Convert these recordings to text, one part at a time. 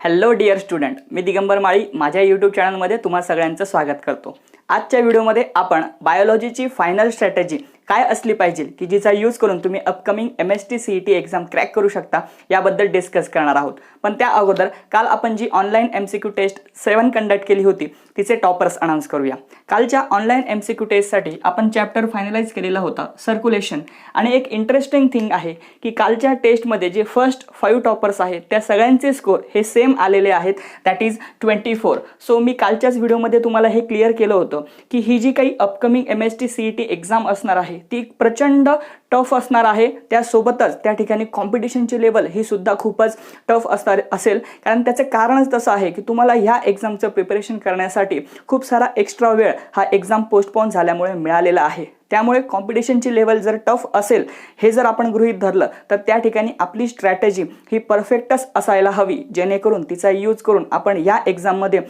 Hello dear student, मी दिगंबर माळी माझ्या YouTube चॅनलमध्ये तुम्हा सगळ्यांचं स्वागत करतो। आजच्या व्हिडिओमध्ये आपण बायोलॉजीची फायनल स्ट्रॅटेजी काय असली पाहिजे की जिचा यूज करून तुम्ही upcoming MHT CET exam crack करू शकता याबद्दल डिस्कस करणार आहोत। पण त्या अगोदर काल आपण जी ऑनलाइन MCQ टेस्ट 7 कंडक्ट केली होती तिचे टॉपर्स अनाउन्स करूया। कालच्या ऑनलाइन MCQ टेस्टसाठी आपण चॅप्टर फायनलाइज केलेला होता सर्क्युलेशन, आणि एक इंटरेस्टिंग थिंग आहे की कालच्या टेस्टमध्ये जे फर्स्ट 5 टॉपर्स आहेत त्या सगळ्यांचे स्कोर हे सेम आलेले आहेत, दॅट इज 24। सो मी कालच्याच व्हिडिओमध्ये तुम्हाला हे क्लिअर केलं होतं की ही जी काही अपकमिंग MHT CET एक्झाम असणार आहे ती प्रचंड टफ असणार आहे। त्यासोबतच त्या ठिकाणी कॉम्पिटिशनची लेवल ही सुद्धा खूपच टफ असणार असेल, कारण त्याचे कारणच तसं आहे की तुम्हाला ह्या एक्झामचं प्रिपरेशन करण्यासाठी खूप सारा एक्स्ट्रा वेळ हा एक्झाम पोस्टपोन झाल्यामुळे मिळालेला आहे। त्यामुळे कॉम्पिटिशनची लेवल जर टफ असेल हे जर आपण गृहीत धरलं तर त्या ठिकाणी आपली स्ट्रॅटेजी ही परफेक्टच असायला हवी, जेणेकरून तिचा यूज करून आपण या एक्झाममध्ये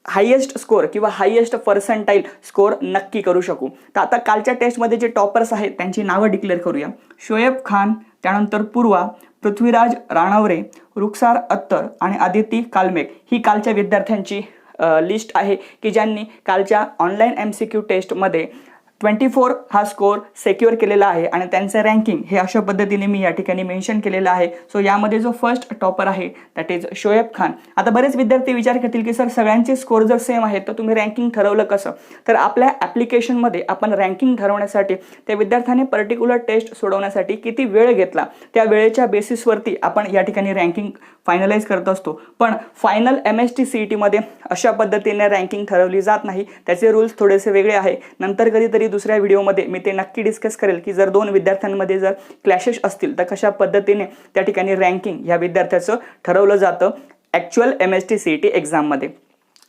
हायेस्ट स्कोर किंवा हायेस्ट पर्सेंटाइल स्कोर नक्की करू शकू। तर आता कालच्या टेस्टमध्ये जे टॉपर्स आहेत त्यांची नावं डिक्लेअर करूया। शोएब खान, त्यानंतर पूर्वा, पृथ्वीराज राणवरे, रुखसार अत्तर आणि आदिती कालमेक ही कालच्या विद्यार्थ्यांची लिस्ट आहे की ज्यांनी कालच्या ऑनलाइन MCQ टेस्टमध्ये 24 हा स्कोर सिक्युअर केलेला आहे, आणि त्यांचं रँकिंग हे अशा पद्धतीने मी या ठिकाणी मेन्शन केलेलं आहे। सो यामध्ये जो फर्स्ट टॉपर आहे दॅट इज शोएब खान। आता बरेच विद्यार्थी विचार करतील की सर सगळ्यांचे स्कोर जर सेम आहेत तर तुम्ही रँकिंग ठरवलं कसं? तर आपल्या ॲप्लिकेशनमध्ये आपण रँकिंग ठरवण्यासाठी त्या विद्यार्थ्याने पर्टिक्युलर टेस्ट सोडवण्यासाठी किती वेळ घेतला त्या वेळेच्या बेसिसवरती आपण या ठिकाणी रँकिंग फायनलाइज करत असतो। पण फायनल MHT CET मध्ये अशा पद्धतीने रँकिंग ठरवली जात नाही, त्याचे रूल्स थोडेसे वेगळे आहे। नंतर कधीतरी दुसऱ्या व्हिडिओमध्ये मी ते नक्की डिस्कस करेल की जर दोन विद्यार्थ्यांमध्ये जर क्लॅशेस असतील तर कशा पद्धतीने त्या ठिकाणी रँकिंग या विद्यार्थ्याचं ठरवलं जातं ॲक्च्युअल MHT CET एक्झाममध्ये।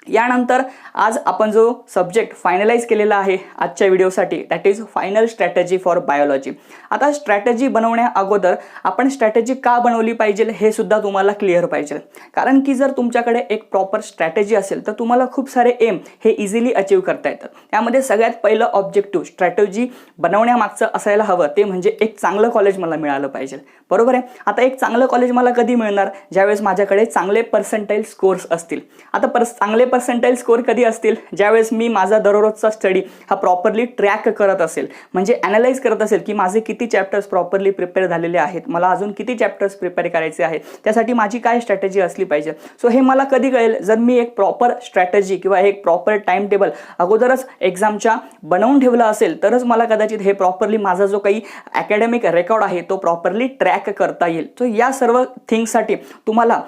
यानंतर आज आपण जो सब्जेक्ट फायनलाइज केलेला आहे आजच्या व्हिडिओसाठी that is final strategy for biology. आता स्ट्रॅटेजी बनवण्या अगोदर आपण स्ट्रॅटेजी का बनवली पाहिजे हे सुद्धा तुम्हाला क्लिअर पाहिजे, कारण की जर तुमच्याकडे एक प्रॉपर स्ट्रॅटेजी असेल तर तुम्हाला खूप सारे एम हे इझिली अचीव करता येतात। त्यामध्ये सगळ्यात पहिलं ऑब्जेक्टिव्ह स्ट्रॅटेजी बनवण्यामागचं असायला हवं ते म्हणजे एक चांगलं कॉलेज मला मिळालं पाहिजे, बरोबर आहे। आता एक चांगलं कॉलेज मला कधी मिळणार? ज्यावेळेस माझ्याकडे चांगले पर्सेंटाइल स्कोर्स असतील। आता चांगले पर्सेंटाइल स्कोर कधी असतील? ज्यावेळेस मी माझा दररोजचा स्टडी हा प्रॉपरली ट्रॅक करत असेल, म्हणजे ॲनालाइज करत असेल की माझे किती चॅप्टर्स प्रॉपरली प्रिपेअर झालेले आहेत, मला अजून किती चॅप्टर्स प्रिपेअर करायचे आहेत, त्यासाठी माझी काय स्ट्रॅटेजी असली पाहिजे। सो हे मला कधी कळेल? जर मी एक प्रॉपर स्ट्रॅटेजी किंवा एक प्रॉपर टाइम टेबल अगोदरच एक्झामच्या बनवून ठेवला असेल तरच मला कदाचित हे प्रॉपरली माझा जो काही अकॅडमिक रेकॉर्ड आहे तो प्रॉपरली ट्रॅक करता येईल। सो या सर्व थिंग्ससाठी तुम्हाला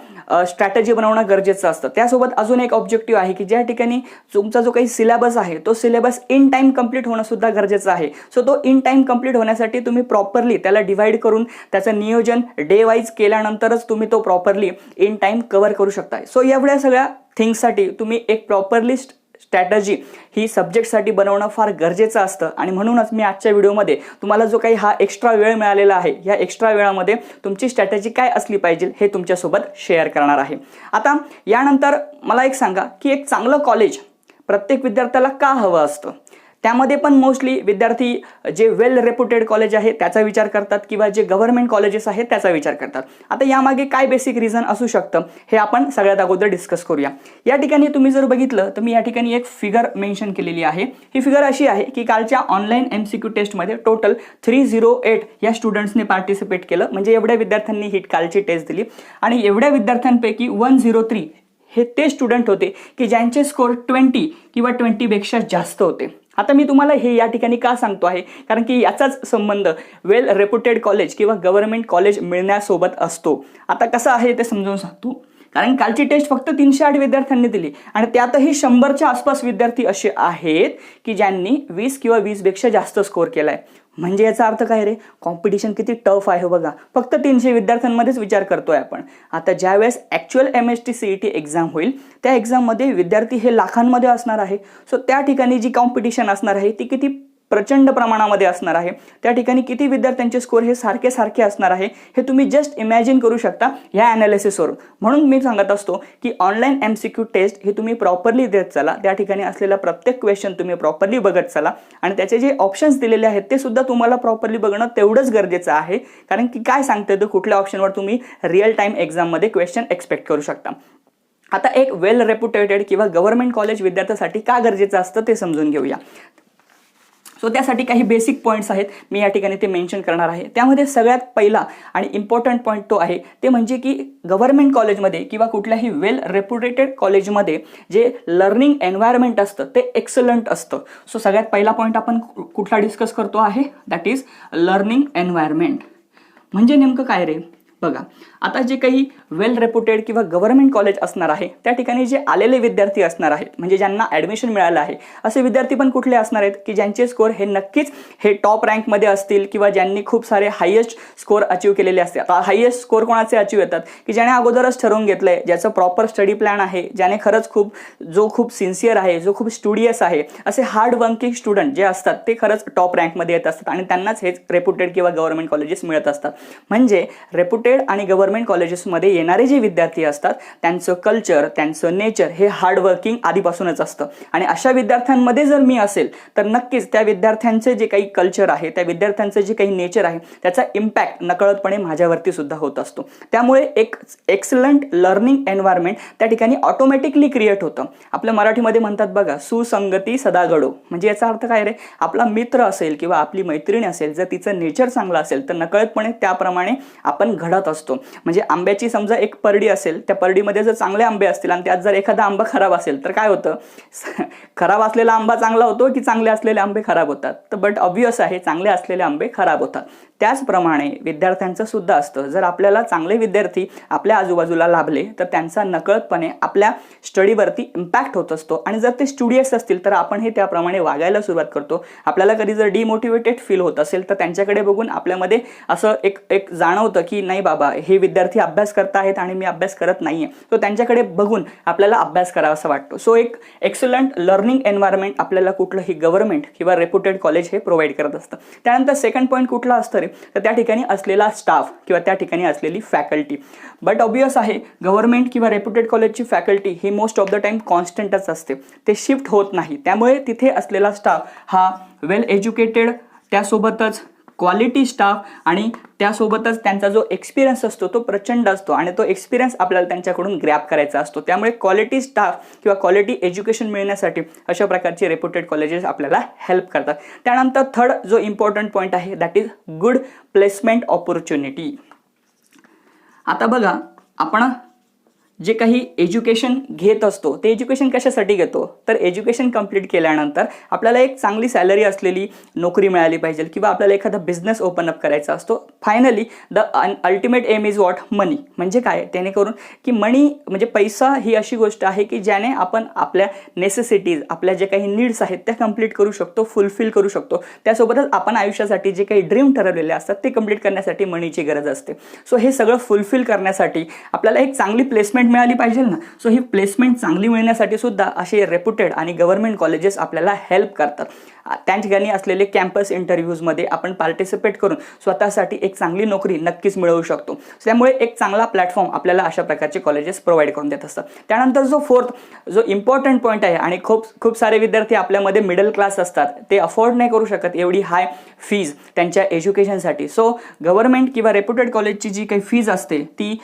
स्ट्रॅटेजी बनवणं गरजेचं असतं। त्यासोबत अजून एक ऑब्जेक्टिव्ह आहे की ज्या ठिकाणी तुमचा जो काही सिलेबस आहे तो सिलेबस इन टाइम कंप्लीट होणं सुद्धा गरजेचं आहे। सो तो इन टाइम कंप्लीट होण्यासाठी तुम्ही प्रॉपरली त्याला डिवाइड करून त्याचं नियोजन डे वाईज केल्यानंतरच तुम्ही तो प्रॉपरली इन टाइम कव्हर करू शकता। सो एवढ्या सगळ्या थिंग्ससाठी तुम्ही एक प्रॉपरली स्ट्रॅटेजी ही सब्जेक्टसाठी बनवणं फार गरजेचं असतं, आणि म्हणूनच मी आजच्या व्हिडिओमध्ये तुम्हाला जो काही हा एक्स्ट्रा वेळ मिळालेला आहे या एक्स्ट्रा वेळामध्ये तुमची स्ट्रॅटेजी काय असली पाहिजे हे तुमच्यासोबत शेअर करणार आहे। आता यानंतर मला एक सांगा की एक चांगलं कॉलेज प्रत्येक विद्यार्थ्याला का हवं असतं? त्यामध्ये पण मोस्टली विद्यार्थी जे वेल रेप्युटेड कॉलेज आहे त्याचा विचार करतात किंवा जे गव्हर्नमेंट कॉलेजेस आहेत त्याचा विचार करतात। आता यामागे काय बेसिक रिझन असू शकतं हे आपण सगळ्यात अगोदर डिस्कस करूया। या ठिकाणी तुम्ही जर बघितलं तर मी या ठिकाणी एक फिगर मेन्शन केलेली आहे। ही फिगर अशी आहे की कालच्या ऑनलाइन MCQ टेस्टमध्ये टोटल 308 या स्टुडंट्सने पार्टिसिपेट केलं, म्हणजे एवढ्या विद्यार्थ्यांनी ही कालची टेस्ट दिली, आणि एवढ्या विद्यार्थ्यांपैकी 103 हे ते स्टुडंट होते की ज्यांचे स्कोर 20 किंवा 20 पेक्षा जास्त होते। आता मी तुम्हाला हे या ठिकाणी का सांगतो आहे, कारण की याचाच संबंध वेल रेप्युटेड कॉलेज किंवा गव्हर्नमेंट कॉलेज मिळण्यासोबत असतो। आता कसं आहे ते समजावून सांगतो, कारण कालची टेस्ट फक्त 308 विद्यार्थ्यांनी दिली, आणि त्यातही 100च्या आसपास विद्यार्थी असे आहेत की ज्यांनी 20 किंवा 20 पेक्षा जास्त स्कोर केलाय। म्हणजे याचा अर्थ काय रे? कॉम्पिटिशन किती टफ आहे बघा। फक्त 300 विद्यार्थ्यांमध्येच विचार करतोय आपण। आता ज्यावेळेस ॲक्च्युअल MHT CET एक्झाम होईल त्या एक्झाममध्ये विद्यार्थी हे लाखांमध्ये असणार आहे। सो त्या ठिकाणी जी कॉम्पिटिशन असणार आहे ती किती प्रचंड प्रमाणामध्ये असणार आहे, त्या ठिकाणी किती विद्यार्थ्यांचे स्कोर हे सारखे सारखे असणार आहे हे तुम्ही जस्ट इमॅजिन करू शकता या ॲनालिसिसवरून। म्हणून मी सांगत असतो की ऑनलाइन MCQ टेस्ट हे तुम्ही प्रॉपरली देत चला, त्या ठिकाणी असलेला प्रत्येक क्वेश्चन तुम्ही प्रॉपरली बघत चला, आणि त्याचे जे ऑप्शन्स दिलेले आहेत ते सुद्धा तुम्हाला प्रॉपरली बघणं तेवढंच गरजेचं आहे, कारण की काय सांगते तर कुठल्या ऑप्शनवर तुम्ही रिअल टाइम एक्झाममध्ये क्वेश्चन एक्सपेक्ट करू शकता। आता एक वेल रेप्युटेटेड किंवा गव्हर्नमेंट कॉलेज विद्यार्थ्यासाठी का गरजेचं असतं ते समजून घेऊया. सो त्यासाठी काही बेसिक पॉईंट्स आहेत, मी या ठिकाणी ते मेन्शन करणार आहे. त्यामध्ये सगळ्यात पहिला आणि इम्पॉर्टंट पॉईंट तो आहे ते म्हणजे की गव्हर्नमेंट कॉलेजमध्ये किंवा कुठल्याही वेल रेप्युटेटेड कॉलेजमध्ये जे लर्निंग एन्व्हायरमेंट असतं ते एक्सलंट असतं. सो सगळ्यात पहिला पॉईंट आपण कुठला डिस्कस करतो आहे, दॅट इज लर्निंग एन्व्हायरमेंट. म्हणजे नेमकं काय रे, बघा आता जे काही वेल रेप्युटेड किंवा गव्हर्नमेंट कॉलेज असणार आहे त्या ठिकाणी जे आलेले विद्यार्थी असणार आहेत, म्हणजे ज्यांना ॲडमिशन मिळालं आहे असे विद्यार्थी पण कुठले असणार आहेत की ज्यांचे स्कोर हे नक्कीच हे टॉप रँकमध्ये असतील किंवा ज्यांनी खूप सारे हायेस्ट स्कोर अचीव केलेले असते. आता हायेस्ट स्कोर कोणाचे अचीव येतात की ज्याने अगोदरच ठरवून घेतलं आहे, ज्याचं प्रॉपर स्टडी प्लॅन आहे, ज्याने खरंच खूप सिन्सिअर आहे, जो खूप स्टुडियस आहे, असे हार्ड वर्किंग स्टुडंट जे असतात ते खरंच टॉप रँकमध्ये येत असतात आणि त्यांनाच हेच रेप्युटेड किंवा गव्हर्नमेंट कॉलेजेस मिळत असतात. म्हणजे रेप्युटेड आणि गव्हर्नमेंट कॉलेजेसमध्ये येणारे जे विद्यार्थी असतात त्यांचं कल्चर, त्यांचं नेचर हे हार्डवर्किंग आधीपासूनच असतं आणि अशा विद्यार्थ्यांमध्ये जर मी असेल तर नक्कीच त्या विद्यार्थ्यांचे जे काही कल्चर आहे, त्या विद्यार्थ्यांचं जे काही नेचर आहे त्याचा इम्पॅक्ट नकळतपणे माझ्यावरती सुद्धा होत असतो. त्यामुळे एक एक्सलंट लर्निंग एन्व्हायरमेंट त्या ठिकाणी ऑटोमॅटिकली क्रिएट होतं. आपल्या मराठीमध्ये म्हणतात बघा, सुसंगती सदा घडो. म्हणजे याचा अर्थ काय रे, आपला मित्र असेल किंवा आपली मैत्रीण असेल, जर तिचं नेचर चांगलं असेल तर नकळतपणे त्याप्रमाणे आपण घडत असतो. म्हणजे आंब्याची समजा एक परडी असेल, त्या परडीमध्ये जर चांगले आंबे असतील आणि त्यात जर एखादा आंबा खराब असेल तर काय होतं, खराब असलेला आंबा चांगला होतो की चांगले असलेले आंबे खराब होतात, तर बट ऑब्वियस आहे चांगले असलेले आंबे खराब होतात. त्याचप्रमाणे विद्यार्थ्यांचं सुद्धा असतं. जर आपल्याला चांगले विद्यार्थी आपल्या आजूबाजूला लाभले तर त्यांचा नकळतपणे आपल्या स्टडीवरती इम्पॅक्ट होत असतो आणि जर ते स्टुडियस असतील तर आपण हे त्याप्रमाणे वागायला सुरुवात करतो. आपल्याला कधी जर डिमोटिवेटेड फील होत असेल तर त्यांच्याकडे बघून आपल्यामध्ये असं एक जाणवतं की नाही बाबा, हे विद्यार्थी अभ्यास करत आहेत आणि मी अभ्यास करत नाहीये, तो त्यांच्याकडे बघून आपल्याला अभ्यास करावा असं वाटतो. सो एक एक्सलंट लर्निंग एन्व्हायरमेंट आपल्याला कुठलंही गव्हर्नमेंट किंवा रेप्युटेड कॉलेज हे प्रोव्हाइड करत असतं. त्यानंतर सेकंड पॉईंट कुठला असतं रे, तर त्या ठिकाणी असलेला स्टाफ किंवा त्या ठिकाणी असलेली फॅकल्टी. बट ऑब्वियस आहे गव्हर्नमेंट किंवा रेप्युटेड कॉलेजची फॅकल्टी ही मोस्ट ऑफ द टाइम कॉन्स्टंटच असते, ते शिफ्ट होत नाही. त्यामुळे तिथे असलेला स्टाफ हा वेल एज्युकेटेड, त्यासोबतच क्वालिटी स्टाफ आणि त्यासोबतच त्यांचा जो एक्सपिरियन्स असतो तो प्रचंड असतो आणि तो एक्सपिरियन्स आपल्याला त्यांच्याकडून ग्रॅब करायचा असतो. त्यामुळे क्वालिटी स्टाफ किंवा क्वालिटी एज्युकेशन मिळण्यासाठी अशा प्रकारचे रेप्युटेड कॉलेजेस आपल्याला हेल्प करतात. त्यानंतर थर्ड जो इम्पॉर्टंट पॉईंट आहे that is good placement opportunity. आता बघा, आपण जे काही एज्युकेशन घेत असतो ते एज्युकेशन कशासाठी घेतो, तर एज्युकेशन कंप्लीट केल्यानंतर आपल्याला एक चांगली सॅलरी असलेली नोकरी मिळाली पाहिजे किंवा आपल्याला एखादा बिझनेस ओपन अप करायचा असतो. Finally the ultimate aim is what, money. म्हणजे काय, जेणेकरून की मनी म्हणजे पैसा ही अशी गोष्ट आहे की ज्याने आपण आपल्या नेसेसिटीज, आपल्या जे काही नीड्स आहेत त्या कंप्लीट करू शकतो, फुलफिल करू शकतो. त्यासोबतच आपण आयुष्यासाठी जे काही ड्रीम ठरवलेले असतात ते कंप्लीट करण्यासाठी मनीची गरज असते. सो हे सगळं फुलफिल करण्यासाठी आपल्याला एक चांगली प्लेसमेंट मिळाली पाहिजे ना. सो ही प्लेसमेंट चांगली मिळण्यासाठी सुद्धा असे रेप्युटेड आणि गव्हर्नमेंट कॉलेजेस आपल्याला हेल्प करतात. त्या ठिकाणी असलेले कॅम्पस इंटरव्ह्यूजमध्ये आपण पार्टिसिपेट करून स्वतःसाठी एक चांगली नोकरी नक्कीच मिळवू शकतो. त्यामुळे एक चांगला प्लॅटफॉर्म आपल्याला अशा प्रकारचे कॉलेजेस प्रोव्हाइड करून देत असतात. त्यानंतर जो फोर्थ जो इम्पॉर्टंट पॉईंट आहे, आणि खूप सारे विद्यार्थी आपल्यामध्ये मिडल क्लास असतात, ते अफोर्ड नाही करू शकत एवढी हाय फीज त्यांच्या एज्युकेशनसाठी. सो गव्हर्नमेंट किंवा रेप्युटेड कॉलेजची जी काही फीज असते ती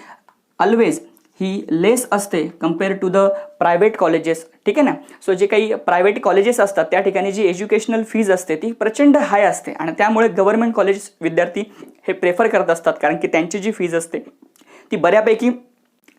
ऑलवेज ही लेस असते compare to the private colleges. ठीक आहे ना. सो जे काही प्रायव्हेट कॉलेजेस असतात त्या ठिकाणी जी एज्युकेशनल फीज असते ती प्रचंड हाय असते आणि त्यामुळे गव्हर्नमेंट कॉलेज विद्यार्थी हे प्रेफर करत असतात, कारण की त्यांची जी फीज असते ती बऱ्यापैकी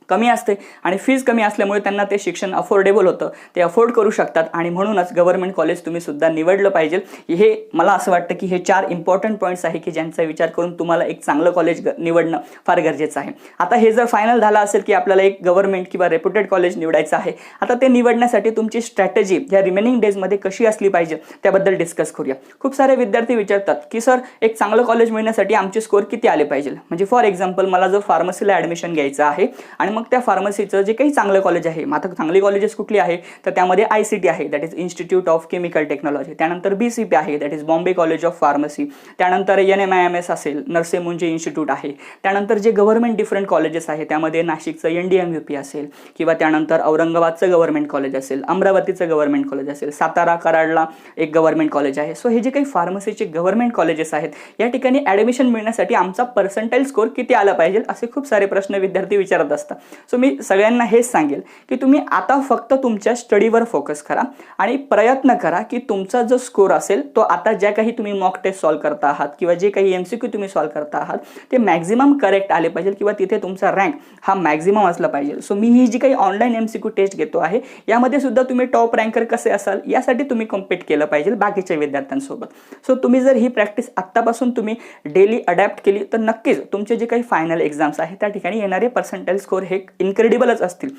कमी असते आणि फीज कमी असल्यामुळे त्यांना ते शिक्षण अफोर्डेबल होतं, ते अफोर्ड करू शकतात आणि म्हणूनच गव्हर्नमेंट कॉलेज तुम्ही सुद्धा निवडलं पाहिजे. हे मला असं वाटतं की हे 4 इम्पॉर्टंट पॉईंट्स आहे की ज्यांचा विचार करून तुम्हाला एक चांगलं कॉलेज निवडणं फार गरजेचं आहे. आता हे जर फायनल झालं असेल की आपल्याला एक गव्हर्नमेंट किंवा रेप्युटेड कॉलेज निवडायचं आहे, आता ते निवडण्यासाठी तुमची स्ट्रॅटेजी या रिमेनिंग डेजमध्ये कशी असली पाहिजे त्याबद्दल डिस्कस करूया. खूप सारे विद्यार्थी विचारतात की सर एक चांगलं कॉलेज मिळण्यासाठी आमचे स्कोर किती आले पाहिजे. म्हणजे फॉर एक्झाम्पल मला जर फार्मसीला ॲडमिशन घ्यायचं आहे आणि मग त्या फार्मसीचं जे काही चांगलं कॉलेज आहे, आता चांगली कॉलेजेस कुठली आहे तर त्यामध्ये ICT आहे, that is institute of chemical technology. त्यानंतर BCP आहे, that is Bombay college of pharmacy. त्यानंतर NMIMS असेल, नरसे मुंजे इन्स्टिट्यूट आहे. त्यानंतर जे गव्हर्नमेंट डिफरंट कॉलेजेस आहे त्यामध्ये नाशिकचं NDMUP असेल किंवा त्यानंतर औरंगाबादचं गव्हर्नमेंट कॉलेज असेल, अमरावतीचं गव्हर्नमेंट कॉलेज असेल, सातारा कराडला एक गव्हर्नमेंट कॉलेज आहे. सो हे जे काही फार्मसीचे गव्हर्नमेंट कॉलेजेस आहेत या ठिकाणी ॲडमिशन मिळण्यासाठी आमचा पर्सेंटाइल स्कोर किती आला पाहिजे असे खूप सारे प्रश्न विद्यार्थी विचारत असतात. सो मी सगळ्यांना हेच सांगेल की तुम्ही आता फक्त तुमच्या स्टडीवर फोकस करा आणि प्रयत्न करा की तुमचा जो स्कोर असेल तो आता ज्या काही तुम्ही मॉक टेस्ट सॉल्व्ह करता आहात किंवा जे काही MCQ तुम्ही सॉल्व्ह करता आहात ते मॅक्झिमम करेक्ट आले पाहिजे किंवा तिथे तुमचा रँक हा मॅक्झिमम असला पाहिजे. सो मी ही जी काही ऑनलाईन MCQ टेस्ट घेतो आहे यामध्ये सुद्धा तुम्ही टॉप रँकर कसे असाल यासाठी तुम्ही कॉम्पीट केलं पाहिजे बाकीच्या विद्यार्थ्यांसोबत. सो तुम्ही जर ही प्रॅक्टिस आत्तापासून तुम्ही डेली अडॅप्ट केली तर नक्कीच तुमचे जे काही फायनल एक्झाम्स आहेत त्या ठिकाणी येणारे पर्सेंटाइल स्कोर हे इनक्रेडिबलच असतील.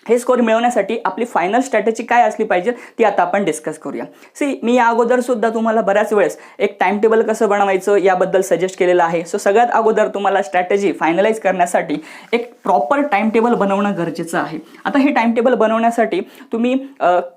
हे स्कोर मिळवण्यासाठी आपली फायनल स्ट्रॅटेजी काय असली पाहिजे ती आता आपण डिस्कस करूया. मी या अगोदर सुद्धा तुम्हाला बऱ्याच वेळेस एक टाइम टेबल कसं बनवायचं याबद्दल सजेस्ट केलेलं आहे. सो सगळ्यात अगोदर तुम्हाला स्ट्रॅटेजी फायनलाइज करण्यासाठी एक प्रॉपर टाइम टेबल बनवणं गरजेचं आहे. आता हे टाइम टेबल बनवण्यासाठी तुम्ही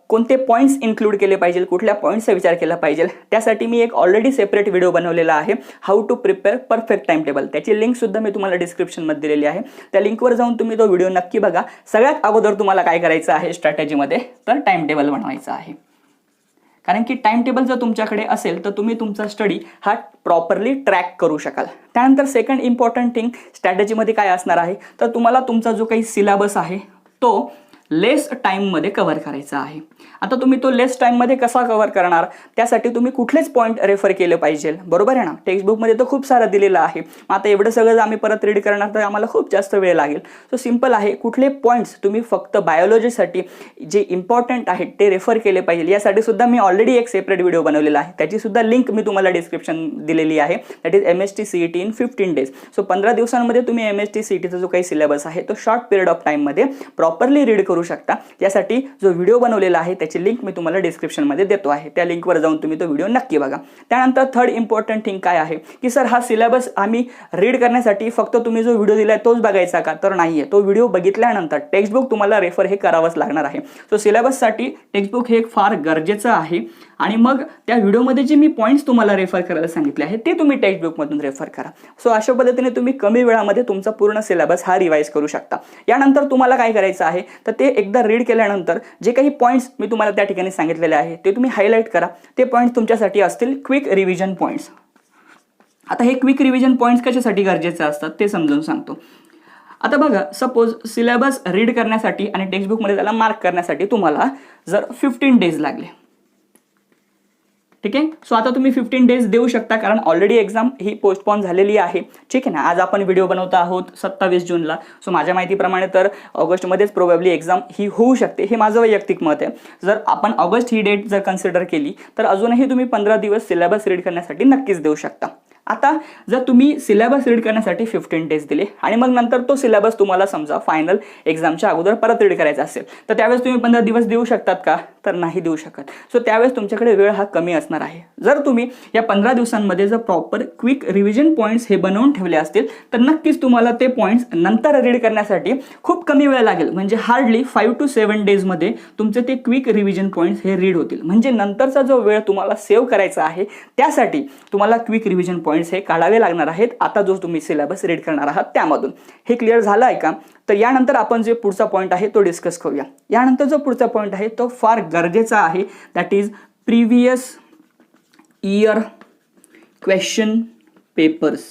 कोणते पॉईंट्स इन्क्लूड केले पाहिजे, कुठल्या पॉईंट्सचा विचार केला पाहिजे, त्यासाठी मी एक ऑलरेडी सेपरेट व्हिडिओ बनवलेला आहे, how to prepare perfect time table. त्याची लिंक सुद्धा मी तुम्हाला डिस्क्रिप्शनमध्ये दिलेली आहे. त्या लिंकवर जाऊन तुम्ही तो व्हिडिओ नक्की बघा. सगळ्यात अगोदर तुम्हाला काय करायचं आहे स्ट्रॅटेजीमध्ये तर टाइम टेबल बनवायचं आहे. कारण की टाइम टेबल जर तुमच्याकडे असेल तर तुम्ही तुमचा स्टडी हा प्रॉपरली ट्रॅक करू शकाल. त्यानंतर सेकंड इम्पॉर्टंट थिंग स्ट्रॅटेजीमध्ये काय असणार आहे तर तुम्हाला तुमचा जो काही सिलेबस आहे तो लेस टाईममध्ये कव्हर करायचा आहे. आता तुम्ही तो लेस टाईममध्ये कसा कव्हर करणार त्यासाठी तुम्ही कुठलेच पॉईंट रेफर केले पाहिजे, बरोबर आहे ना. टेक्स्टबुकमध्ये तर खूप सारं दिलेलं आहे. मग आता एवढं सगळं आम्ही परत रीड करणार तर आम्हाला खूप जास्त वेळ लागेल. सो सिम्पल आहे, कुठले पॉईंट्स तुम्ही फक्त बायोलॉजीसाठी जे इम्पॉर्टंट आहेत ते रेफर केले पाहिजे यासाठी सुद्धा मी ऑलरेडी एक सेपरेट व्हिडिओ बनवलेला आहे. त्याची सुद्धा लिंक मी तुम्हाला डिस्क्रिप्शन दिलेली आहे. That is MHT CET in 15 days. So 15 दिवसांमध्ये तुम्ही MHT CETचा जो काही सिलेबस आहे तो शॉर्ट पिरियड ऑफ टाईममध्ये प्रॉपरली रीड करू शकता. यासाठी जो व्हिडिओ बनवलेला आहे त्याची लिंक मी तुम्हाला डिस्क्रिप्शनमध्ये देतो आहे. त्या लिंकवर जाऊन तुम्ही तो व्हिडिओ नक्की बघा. त्यानंतर थर्ड इम्पॉर्टंट थिंग काय आहे की सर हा सिलेबस आम्ही रीड करण्यासाठी फक्त तुम्ही जो व्हिडिओ दिलाय तोच बघायचा का, तर नाहीये. तो व्हिडिओ बघितल्यानंतर टेक्स्टबुक तुम्हाला रेफर हे करावंच लागणार आहे. सो सिलेबससाठी टेक्स्टबुक हे फार गरजेचं आहे आणि मग त्या व्हिडिओमध्ये जे मी पॉईंट्स तुम्हाला रेफर करायला सांगितले आहेत ते तुम्ही टेक्स्टबुकमधून रेफर करा. सो अशा पद्धतीने तुम्ही कमी वेळामध्ये तुमचा पूर्ण सिलेबस हा रिवाइज करू शकता. यानंतर तुम्हाला काय करायचं आहे तर ते एकदा रीड केल्यानंतर जे काही पॉईंट्स मी तुम्हाला त्या ठिकाणी सांगितलेले आहे ते तुम्ही हायलाईट करा. ते पॉईंट्स तुमच्यासाठी असतील क्विक रिव्हिजन पॉईंट्स. आता हे क्विक रिव्हिजन पॉईंट्स कशासाठी गरजेचे असतात ते समजून सांगतो. आता बघा, सपोज सिलेबस रीड करण्यासाठी आणि टेक्स्टबुकमध्ये त्याला मार्क करण्यासाठी तुम्हाला जर 15 days लागले, ठीक आहे. सो आता तुम्ही 15 days देऊ शकता कारण ऑलरेडी एक्झाम ही पोस्टपोन झालेली आहे, ठीक आहे ना. आज आपण व्हिडिओ बनवतो आहोत 27 जूनला. सो माझ्या माहितीप्रमाणे तर ऑगस्टमध्येच प्रोबॅबली एक्झाम ही होऊ शकते, हे माझं वैयक्तिक मत आहे. जर आपण ऑगस्ट ही डेट जर कन्सिडर केली तर अजूनही तुम्ही 15 दिवस सिलेबस रीड करण्यासाठी नक्कीच देऊ शकता. आता जर तुम्ही सिलेबस रीड करण्यासाठी 15 days दिले आणि मग नंतर तो सिलेबस तुम्हाला समजा फायनल एक्झामच्या अगोदर परत रीड करायचा असेल तर त्यावेळेस तुम्ही 15 दिवस देऊ शकतात का, तर नाही देऊ शकत. सो त्यावेळेस तुमच्याकडे वेळ हा कमी असणार आहे. जर तुम्ही या 15 दिवसांमध्ये जर प्रॉपर क्विक रिव्हिजन पॉईंट्स हे बनवून ठेवले असतील तर नक्कीच तुम्हाला ते पॉईंट्स नंतर रीड करण्यासाठी खूप कमी वेळ लागेल. म्हणजे हार्डली 5 to 7 days मध्ये तुमचे ते क्विक रिव्हिजन पॉईंट्स हे रीड होतील. म्हणजे नंतरचा जो वेळ तुम्हाला सेव्ह करायचा आहे त्यासाठी तुम्हाला क्विक रिव्हिजन पॉईंट्स हे काढावे लागणार आहेत आता जो तुम्ही सिलेबस रीड करणार आहात त्यामधून. हे क्लिअर झालं आहे का. तर यानंतर आपण जे पुढचा पॉईंट आहे तो डिस्कस करूया. यानंतर जो पुढचा पॉईंट आहे तो फार गरजेचा आहे. That is previous year question papers.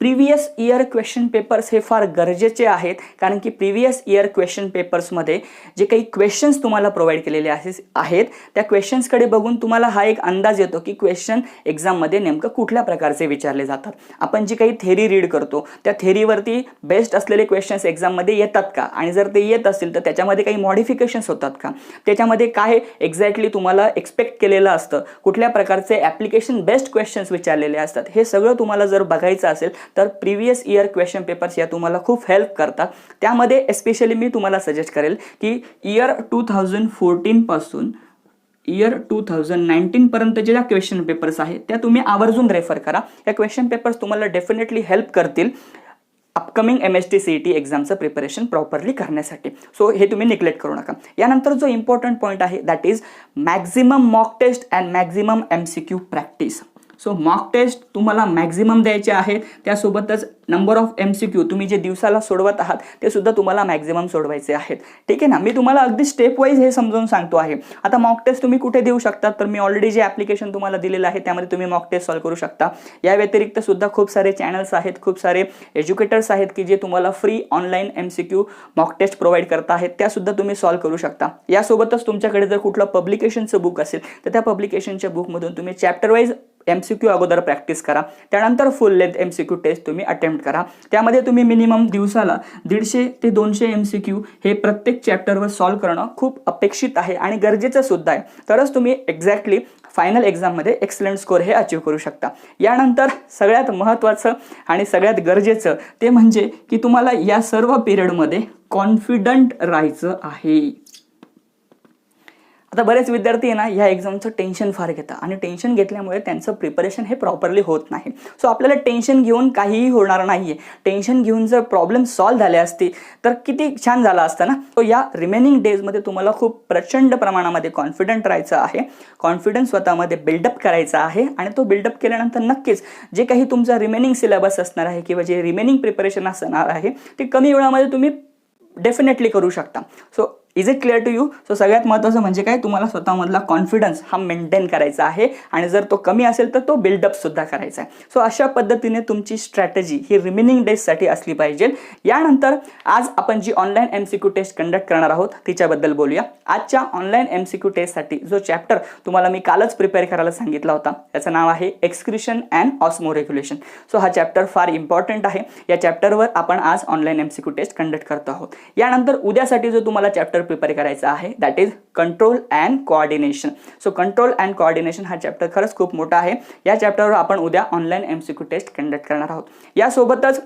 Previous year question papers हे फार गरजेचे आहेत कारण की प्रिव्हियस इयर क्वेश्चन पेपर्समध्ये जे काही क्वेश्चन्स तुम्हाला प्रोव्हाइड केलेले आहेत त्या क्वेश्चन्सकडे बघून तुम्हाला हा एक अंदाज येतो की क्वेश्चन एक्झाममध्ये नेमकं कुठल्या प्रकारचे विचारले जातात. आपण जी काही थेरी रीड करतो त्या थेरीवरती बेस्ड असलेले क्वेश्चन्स एक्झाममध्ये येतात का, आणि जर ते येत असतील तर त्याच्यामध्ये काही मॉडिफिकेशन्स होतात का, त्याच्यामध्ये काय एक्झॅक्टली तुम्हाला एक्सपेक्ट केलेलं असतं, कुठल्या प्रकारचे ॲप्लिकेशन बेस्ड क्वेश्चन्स विचारलेले असतात, हे सगळं तुम्हाला जर बघायचं असेल तर प्रिव्हियस इयर क्वेश्चन पेपर्स या तुम्हाला खूप हेल्प करतात. त्यामध्ये एस्पेशली मी तुम्हाला सजेस्ट करेल की इयर 2014 पासून इयर 2019 पर्यंत ज्या क्वेश्चन पेपर्स आहेत त्या तुम्ही आवर्जून रेफर करा. या क्वेश्चन पेपर्स तुम्हाला डेफिनेटली हेल्प करतील अपकमिंग MHT CET एक्झामचं प्रिपरेशन प्रॉपरली करण्यासाठी. सो हे तुम्ही निग्लेक्ट करू नका. यानंतर जो इम्पॉर्टंट पॉईंट आहे that is maximum mock test and maximum MCQ practice. So mock test तुम्हाला मॅक्झिमम द्यायचे आहेत, त्यासोबतच नंबर ऑफ MCQ तुम्ही जे दिवसाला सोडवत आहात ते सुद्धा तुम्हाला मॅक्झिमम सोडवायचे आहेत. ठीक आहे ना. मी तुम्हाला अगदी स्टेप वाईज हे समजावून सांगतो आहे. आता मॉक टेस्ट तुम्ही कुठे देऊ शकता, तर मी ऑलरेडी जे ॲप्लिकेशन तुम्हाला दिलेलं आहे त्यामध्ये तुम्ही मॉक टेस्ट सॉल्व्ह करू शकता. या व्यतिरिक्त सुद्धा खूप सारे चॅनल्स आहेत, खूप सारे एज्युकेटर्स आहेत की जे तुम्हाला free online MCQ mock test provide करत आहेत, त्या सुद्धा तुम्ही सॉल्व्ह करू शकता. यासोबतच तुमच्याकडे जर कुठलं पब्लिकेशनचं बुक असेल तर त्या पब्लिकेशनच्या बुकमधून तुम्ही चॅप्टर वाईज MCQ अगोदर प्रॅक्टिस करा, त्यानंतर फुल लेंथ MCQ टेस्ट तुम्ही अटेम्प्ट करा. त्यामध्ये तुम्ही मिनिमम दिवसाला 150 ते 200 MCQ हे प्रत्येक चॅप्टरवर सॉल्व्ह करणं खूप अपेक्षित आहे आणि गरजेचं सुद्धा आहे. तरच तुम्ही एक्झॅक्टली फायनल एक्झाममध्ये एक्सलंट स्कोर हे अचीव करू शकता. यानंतर सगळ्यात महत्त्वाचं आणि सगळ्यात गरजेचं ते म्हणजे की तुम्हाला या सर्व पिरियडमध्ये कॉन्फिडंट राहायचं आहे. आता बरेच विद्यार्थी आहे ना या एक्झामचं टेन्शन फार घेतात आणि टेन्शन घेतल्यामुळे त्यांचं प्रिपरेशन हे प्रॉपरली होत नाही. सो आपल्याला टेन्शन घेऊन काहीही होणार नाही आहे. टेन्शन घेऊन जर प्रॉब्लेम सॉल्व्ह झाले असते तर किती छान झाला असतं ना. सो या रिमेनिंग डेजमध्ये तुम्हाला खूप प्रचंड प्रमाणामध्ये कॉन्फिडंट राहायचं आहे, कॉन्फिडन्स स्वतःमध्ये बिल्डअप करायचा आहे आणि तो बिल्डअप केल्यानंतर नक्कीच जे काही तुमचा रिमेनिंग सिलेबस असणार आहे किंवा जे रिमेनिंग प्रिपरेशन असणार आहे ते कमी वेळामध्ये तुम्ही डेफिनेटली करू शकता. So is it clear to you? So सगळ्यात महत्त्वाचं म्हणजे काय, तुम्हाला स्वतःमधला कॉन्फिडन्स हा मेंटेन करायचा आहे आणि जर तो कमी असेल तर तो बिल्डअप सुद्धा करायचा आहे. सो अशा पद्धतीने तुमची स्ट्रॅटेजी ही रिमेनिंग डेजसाठी असली पाहिजे. यानंतर आज आपण जी ऑनलाईन MCQ टेस्ट कंडक्ट करणार आहोत तिच्याबद्दल बोलूया. आजच्या ऑनलाईन MCQ टेस्टसाठी जो चॅप्टर तुम्हाला मी कालच प्रिपेअर करायला सांगितला होता त्याचं नाव आहे एक्सक्रिशन अँड ऑस्मोरेग्युलेशन. सो हा चॅप्टर फार इम्पॉर्टंट आहे. या चॅप्टरवर आपण आज ऑनलाईन MCQ टेस्ट कंडक्ट करतो आहोत. यानंतर उद्यासाठी जो तुम्हाला चॅप्टर प्रिपेअर करायचा आहे that is control and coordination. So control and coordination हा चॅप्टर खरंच खूप मोठा आहे. या चॅप्टरवर आपण उद्या ऑनलाईन MCQ टेस्ट कंडक्ट करणार आहोत. यासोबतच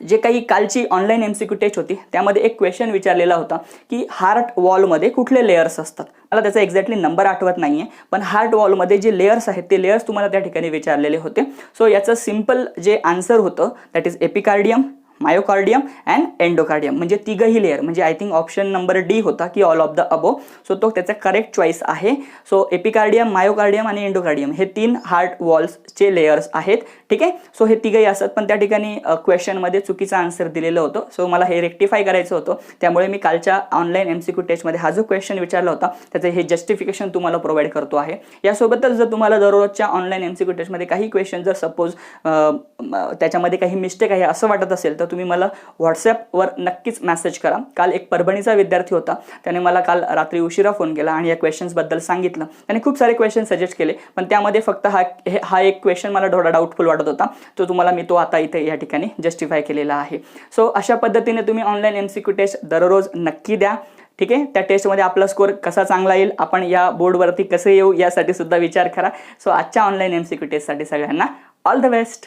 जे काही कालची ऑनलाईन MCQ टेस्ट होती त्यामध्ये एक क्वेश्चन विचारलेला होता की हार्ट वॉलमध्ये कुठले लेयर्स असतात. मला त्याचा एक्झॅक्टली नंबर आठवत नाहीये, पण हार्ट वॉलमध्ये जे लेयर्स आहेत ते लेयर्स तुम्हाला त्या ठिकाणी विचारलेले होते. सो याचं सिम्पल जे आन्सर होतं that is epicardium, myocardium and endocardium, म्हणजे तिघही लेअर. म्हणजे I think option number D होता की all of the above. So तो त्याचा करेक्ट चॉईस आहे. सो एपिकार्डियम, मायोकार्डियम आणि एंडोकार्डियम हे 3 हार्ट वॉल्सचे लेयर्स आहेत. ठीक आहे. सो हे तिघही असतात, पण त्या ठिकाणी क्वेश्चनमध्ये चुकीचं आन्सर दिलेलं होतं. सो मला हे रेक्टिफाय करायचं होतं, त्यामुळे मी कालच्या ऑनलाईन MCQ टेस्टमध्ये हा जो क्वेश्चन विचारला होता त्याचं हे जस्टिफिकेशन तुम्हाला प्रोव्हाइड करतो आहे. यासोबतच जर तुम्हाला दररोजच्या ऑनलाईन MCQ टेस्टमध्ये काही क्वेश्चन जर सपोज त्याच्यामध्ये काही मिस्टेक आहे असं वाटत असेल तर तुम्ही मला व्हॉट्सॲपवर नक्कीच मेसेज करा. काल एक परभणीचा विद्यार्थी होता, त्याने मला काल रात्री उशिरा फोन केला आणि या क्वेश्चन्सबद्दल सांगितलं. त्याने खूप सारे क्वेश्चन सजेस्ट केले, पण त्यामध्ये फक्त हा एक क्वेश्चन मला थोडा डाऊटफुल वाटत होता. तो तुम्हाला मी तो आता इथे या ठिकाणी जस्टिफाय केलेला आहे. सो अशा पद्धतीने तुम्ही ऑनलाईन MCQ टेस्ट दररोज नक्की द्या. ठीक आहे. त्या टेस्टमध्ये आपला स्कोर कसा चांगला येईल, आपण या बोर्डवरती कसे येऊ यासाठी सुद्धा विचार करा. सो आजच्या ऑनलाईन MCQ टेस्टसाठी सगळ्यांना ऑल द बेस्ट.